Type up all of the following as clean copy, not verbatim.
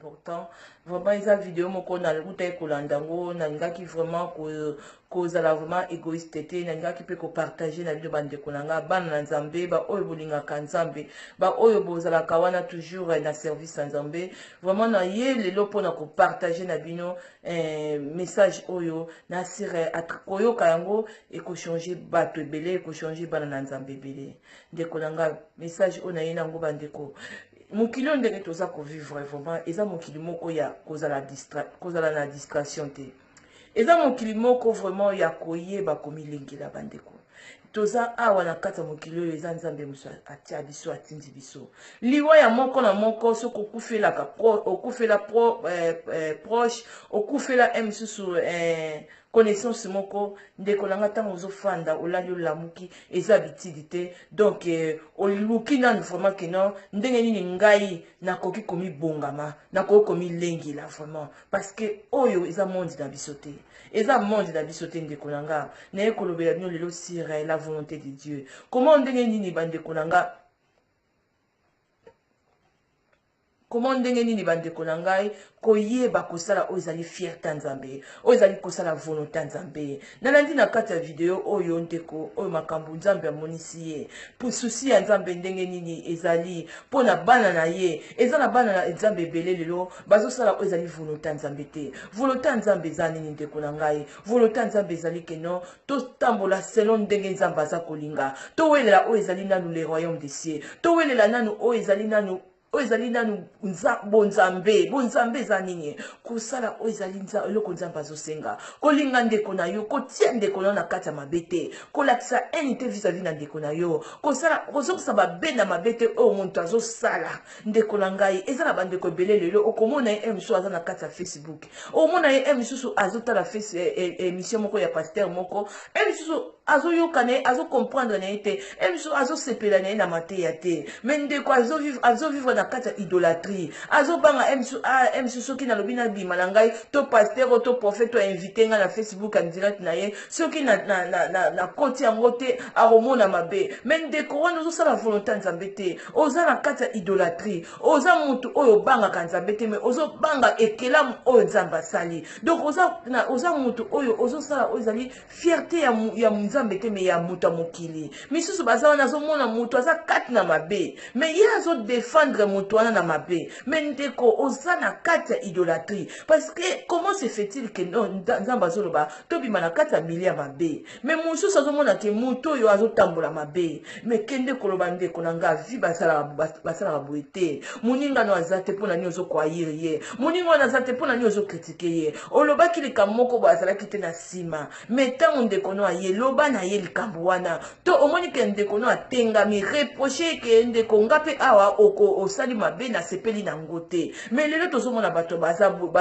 important. Vraiment, eza vidéo moko na luta ekolandango na ngaki vraiment kozala vraiment égoïste te na ngaki pe ko partager na bino bande konanga bana na nzambe ba oyo bolingaka nzambe ba oyo bozala kawana toujours na service na nzambe vraiment na ye lelo pona ko partager na bino message oyo na sire koyoka yango et ko changer bato ebele ko changer bana na nzambe ebele ndeko nanga message oyo na ye nango bandeko mokili oyo ndenge toza kovivre vraiment eza mokili moko ya kozala na distraction te eza mokili moko vraiment ya koyeba komilengela bandeko toza awa na kati ya mokili oyo eza nzambe mosu atia biso atindi biso liwa ya moko na moko soki okufela proche okufela misusu connaissance moko ndeko nanga ntango ozofanda olali olamuki eza bitidi te donc oluki nanu vraiment ke non ndenge nini ngai nakoki komibongama nakoki komilengela vraiment parce que oyo eza monde na biso te eza monde na biso te ndeko nanga naye kolobela bino lelo sire la volonté de Dieu comment ndenge nini bandeko nanga comment ndenge nini bandeko na ngai koyeba kosala oyo ezali fierté nzambe oyo ezali kosala volonté nzambe nalandi na kati ya video oyo ndeko oyo makambo nzambe amonisi ye po susi ya nzambe ndenge nini ezali mpona bana na ye eza na bana na nzambe ebele lelo bazosala oyo ezali volonté nzambe te volonté nzambe eza nini ndeko na ngai volonté nzambe ezali keno totambola selon ndenge nzambe aza kolinga towelela oyo ezali nanu le royaume des cieux towelela nanu oyo ezali nanu bonzambe eza nini kosala oyo ezali eloko nzambe azosenga kolinga ndeko na yo kotia ndeko na yo na kati ya mabe te kolakisa unité vis-à-vis na ndeko na yo kozokisa babe na mabe te oyo moto azosala ndeko na ngai eza na bandeko ebele lelo okomona ye misusu aza na kati ya Facebook okomona ye misusu azotala émission moko ya pasteur moko misusu azoyoka na ye azocomprendre na ye te misusu azosepela na ye na mateya te me ndeko azovivre na kati ya idolâtrie azobanga misusu soki nalobi na bima na ngai to pasteur to prophète to invité nga na Facebook en direct na ye soki na koti yango te akomona mabe me ndeko wana ozosala volonté nzambe te oza na kati ya idolâtrie oza mutu oyo obangaka nzambe te me ozobanga ekelamu oyo nzambe asali donc oza mutu oyo ozosala oyo ezali fierté ya nzambe te me ya mutu ya mokili misusu baza wana azomona mutu aza kati na mabe me ye azodefendre mutu wana na mabe me ndeko oza na kati ya idolâtrie parce que comment se fait-il que nzambe azoloba tobima na kati ya mili ya mabe me mosusu azomona ke mutu oyo azotambola mabe me kende koloba ndeko na nga vi basalaka boye te moningano aza te mpona nini ozokwayiri ye moningano aza te mpona nini ozokritike ye olobaki likambo moko boye azalaki te na nsima me ntango ndeko no aye loba na ye likambo wana to omoni ke ndeko no atengami reproche ke ndeko nga mpe awa osali mabe na sepeli nango te me lelo tozomona bato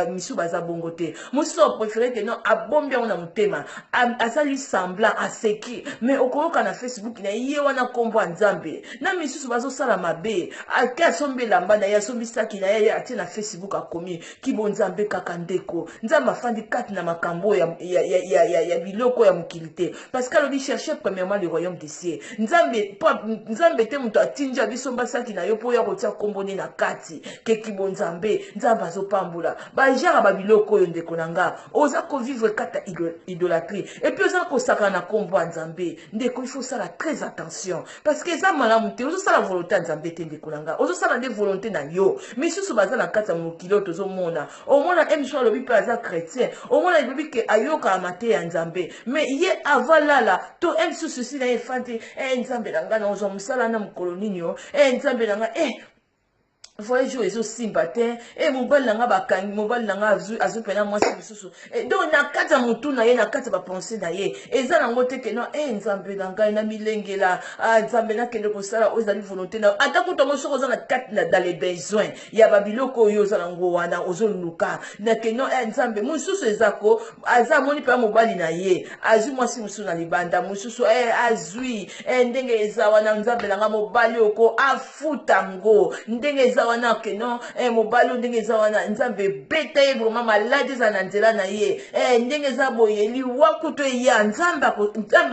misu baza bongo te mosusu opréféré ke non abombi yango na motema asali semblant aseki me okoyoka na Facebook na ye wana kombo ya nzambe na misusu bazosala mabe ake asombi elamba na ye asombi saki na ye atie na Facebook akomi kibo nzambe kaka ndeko nzambe afandi kati na makambo ya biloko ya mokili te parce que alobi chercher premièrement le royaume des cieux nzambe te moto atinja biso mbasaki na yo po ya kotia kombo ne na kati ke kibo nzambe azopambola bajara babiloko oyo ndeko na nga oza kovivre kata idolâtrie et puis oza kosaka na kombo ya nzambe ndeko il faut sala très attention parce que eza malamu te ozosala volonté ya nzambe te ndeko na nga ozosala nde volonté na yo misusu baza na kati ya mokili oyo tozomona omona misusu alobi mpe aza chrétien omona elobi ke ayokaka mateya ya nzambe me ye avalala to misusu si na ye fandi nzambe na nga na ozwa mosala na mokolo nini yo nzambe na nga voye jour ezosimba te mobali na nga bakangi mobali na nga azopena mwasi mosusu donc na kati ya motu na ye na kati ya bapense na ye eza nango te keno nzambe na ngai na milengela nzambe nakende kosala oyo ezali volonté na ata kutango soki oza na kati dans les besoins ya babiloko oyo oza nango wana ozoluka na keno nzambe mosusu ezako aza amoni mpe mobali na ye azwi mwasi mosusu na libanda mosusu azwi ndenge eza wana nzambe na nga mobali oko afuta ngo ndenge eza eza wana ke non mobali ndenge eza wana nzambe beta ye vraiment malade eza na nzela na ye ndenge eza boye liwa kutu eya nzambe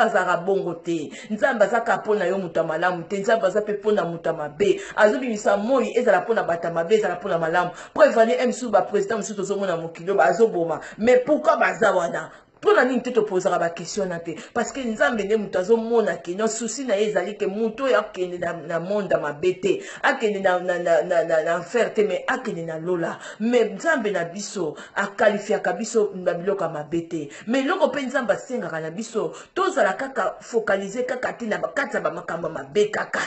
azalaka bongo te nzambe azaka mpona yo moto ya malamu te nzambe aza mpe mpona moto ya mabe azobimisa moi ezala mpona bato ya mabe ezala mpona malamu po evani mosusu baprésident mosusu tozomona mokili bazoboma mais pourquoi baza wana mpona nini te topozaka bakestion na te parce que nzambe nde moto azomona ke non susi na ye ezali ke moto oyo akende na monde ya mabe te akende na enfer te mais akende na lola mais nzambe na biso akalifiaka biso na biloko ya mabe te mais eloko mpe nzambe asengaka na biso tozala kaka focalize kaka te na bakati ya bamakambo ya mabe kaka.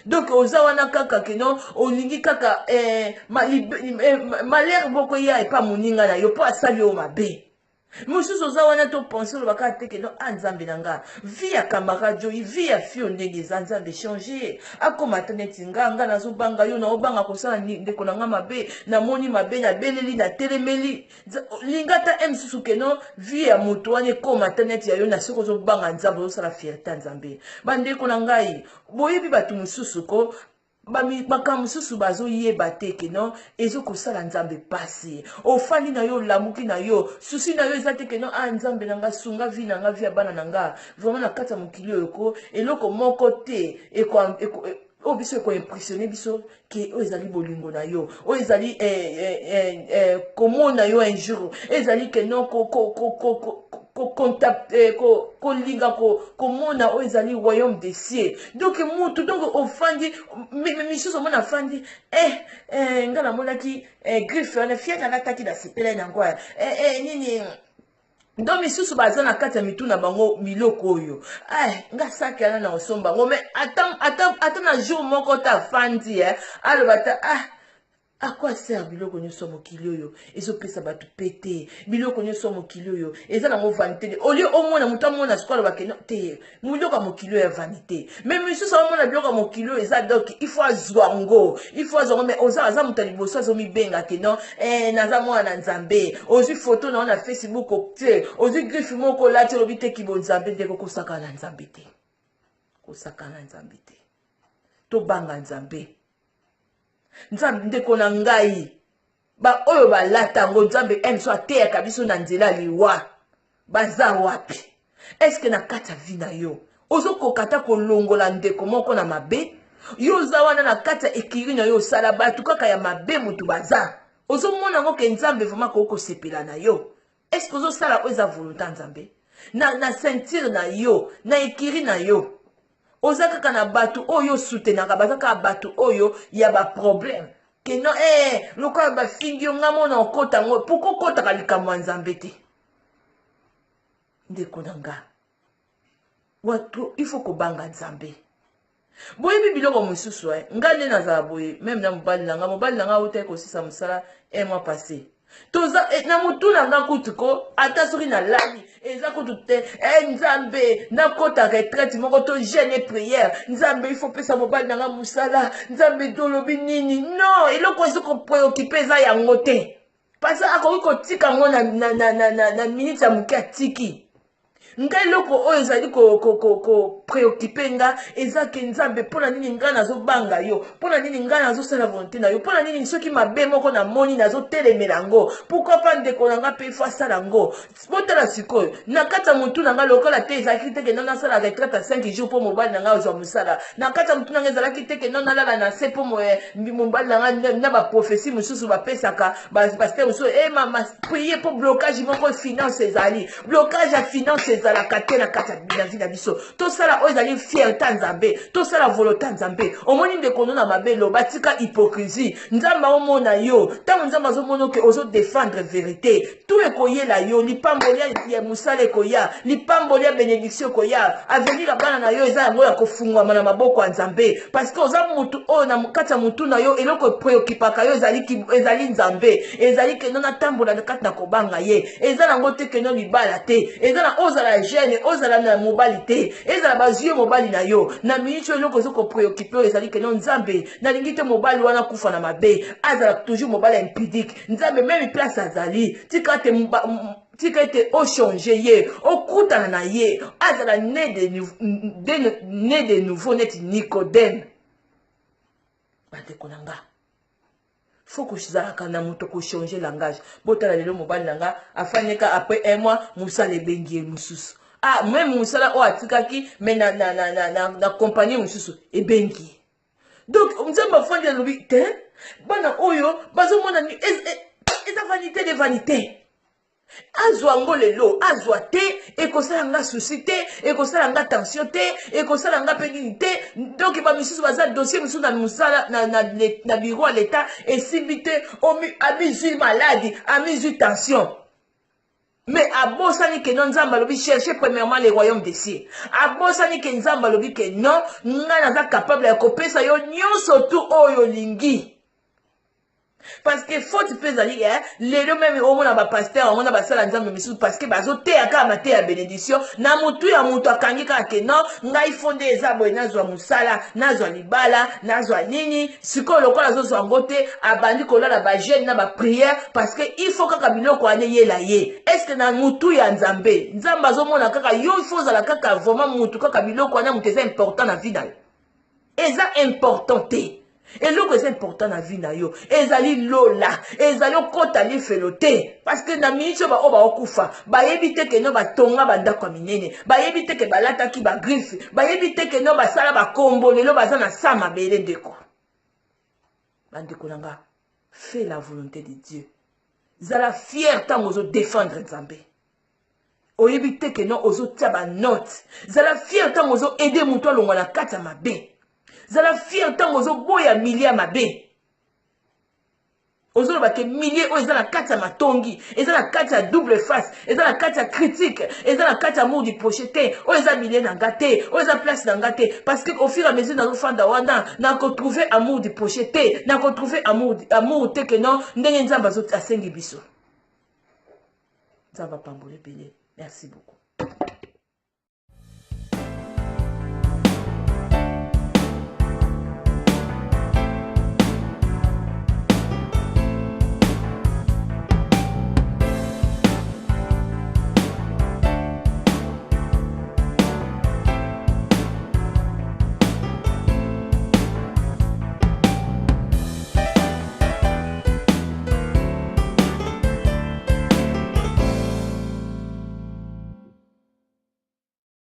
Donc oza wana kaka keno olingi kaka malheur boko ya epa moninga na yo po asali yo mabe mosusu oza wana to penser lo baka te keno nzambe na nga vie ya camarade oyo vie ya fio ndenge eza nzambe changer akoma te neti nga nazobanga yo naobanga kosala ndeko na nga mabe namoni mabe nabeleli natelemeli linga ta mosusu keno vie ya moto wana ekoma te neti ya yo na soki ozobanga nzambe ozosala fierté ya nzambe bandeko na ngai boyebi bato mosusu ko makambo mosusu bazoyeba te ke non ezokosala nzambe pasi ofandi na yo olamuki na yo susi na yo eza te ke non nzambe na nga sunga vi na nga vi ya bana na nga vraiment na kati ya mokili oyo ko eloko moko te oyo biso ekoimpressionne biso ke oyo ezali bolingo na yo oyo ezali komona yo un jour ezali ke non kolinga komona oyo ezali royaume des cieux donc mutu donc ofandi misusu omona afandi nga namonaki griffe wana fiaka alataki na sepele nango nini donc misusu baza na kati ya mitu na bango miloko oyo nga saki ana na osomba bango mais ata na jour moko ta afandi aloba ta à quoi sert biloko nyonso mokili oyo ezopesa bato pete biloko nyonso mokili oyo eza nango vanité au lieu omona moto amona sikoyo alobake te biloko ya mokili oyo ya vanité mais misusu amona biloko ya mokili oyo eza donc il faut azwa ngo mais aza moto ya liboso azomibenga ke non naza mwana na nzambe ozwi foto nango na Facebook te ozwi griffe moko olati olobi te kibo nzambe ndeko kosaka na nzambe te kosaka na nzambe te tobanga nzambe nzambe ndeko na ngai oyo balata ngo nzambe so ateyaka biso na nzela liwa baza wapi eske na kati ya vi na yo ozokoka ta kolongola ndeko moko na mabe yo oza wana na kati ya ekiri na yo osala bato kaka ya mabe motu baza ozomona ngo ke nzambe vraiment kokosepela na yo eske ozosala oyo eza volonté nzambe na ceinture na yo na ekiri na yo oza kaka na bato oyo soutenaka baza kaka bato oyo ya ba problème ke non lokola bafingi yo nga mona okota ngo pourko okotaka likambo ya nzambe te ndeko na nga watu il faut kobanga nzambe boyebi biloko mosusu nga nde nazala boye meme na mobali na nga otaki kosisa mosala un mois passé toza na mutu na nga kutu ko ata soki na lali eza kutu te nzambe nakota retraite moko to jeune prière nzambe il faut pesa mobali na nga musala nzambe tolobi nini non eloko ezokopreokipe eza yango te parce akoki kotika yango na minute ya moke atiki nga eloko oyo ezali préoccupé nga eza ke nzambe mpona nini nga nazobanga yo mpona nini nga nazosala volonté na yo mpona nini soki mabe moko namoni nazotelemela yango pourquoi pa ndeko na nga mpe ifo asala yango botala sikoyo na kati ya motu na nga lokola te ezalaki teke no nasala retraite ya 5 jours mpo mobali na nga ozwa mosala na kati ya motu na nga ezalaki teke no nalala na se mpo mobali na nga na baprophétie mosusu bapesaka bapaster mosusu mama priye mpo blocage moko finance ezali blocage ya finance ezalaka te na kati ya vi na biso tosala oyo ezali fierté nzambe tosala volonté nzambe omoni ndeko no na mabe loba tika hypocrisie nzambe omona yo ntango nzambe azomona oke ozodefendre vérité tout ekoyela yo lipamboli ya mosala ekoya lipamboli ya bénédiction ekoya avenir ya bana na yo eza yango ya kofungwama na maboko ya nzambe parce que oza motu oyo na kati ya motu na yo eloko epreokipaka yo ezali nzambe ezali keno natambola na kati na kobanga ye eza nango te keno libala te eza na ozala jeune ozala na mobali te ezala bazwi mobali na yo na minute eloko ezokopreokipe oyo ezali keno nzambe nalingi te mobali wana kufa na mabe azala toujours mobali ya impudique nzambe meme place azali tika ete ochange ye okutana na ye azala né de nouveau neti Nicodème bandeko na nga faut que kozalaka na moto changer langage botala lelo mobali na nga afanyeka après un mois mosala ebengi ye mosusu ah même mosala oyo atikaki mais na compagnie mosusu ebengi donc nzambe afandi alobi te bana oyo bazomona ni eza vanité de vanité azwa ngo lelo azwa te ekosala nga souci te ekosala nga tension te ekosala nga mpe nini te donc bamisusu baza dossier mosusu na mosala na bureau ya l'état esimbi te amizwi maladi amizwi tension mais abosani ke non nzambe alobi chercher premièrement le royaume des cieux abosani ke nzambe alobi ke non ngai naza capable ya kopesa yo nyonso tu oyo olingi. Parce que faut tu peux aller les deux même au moins ba pasteur au moins ba sala nzambe misu parce que bazo te aka mate ya bénédiction na mutu ya mutu akangi ka ke non ngai fondé ezabo nazwa musala nazwa libala nazwa nini siko lokola zo zo ngote abandi kolala ba jeune na ba prière parce que il faut kaka biloko ane yela ye est-ce que na mutu ya nzambe nzamba zo mona kaka yo il faut zala kaka vraiment mutu kaka biloko ane mutu c'est important na vie na eza important te. Et l'autre c'est important dans la vie na yo. Ezali lola, ezali okota li felote parce que na minute ba oba okufa, ba yebite ke no ba tonga ba ndako minene, ba yebite ke balata ki ba griffe, ba yebite ke no ba sala ba kombo lelo baza na sama bele ndeko. Bandeko nanga, fais la volonté de Dieu. Zala fier tant ozo défendre Nzambe. Oyebite ke no ozo tia ba note. Zala fier tant ozo aider muto longa na kata mabe. Zala fier tant ozo boya milliers mabe. Ozo ba ke milliers o ezala kata matongi, ezala kata double face, ezala kata critique, ezala kata amour du projeté, o ezala milliers na ngate, o ezala place na ngate parce que au fur et à mesure na fanda wana na ko trouver amour du projeté, na ko trouver amour te que non ndenge nzamba zo asengi biso. Nzamba pambole belé. Merci beaucoup.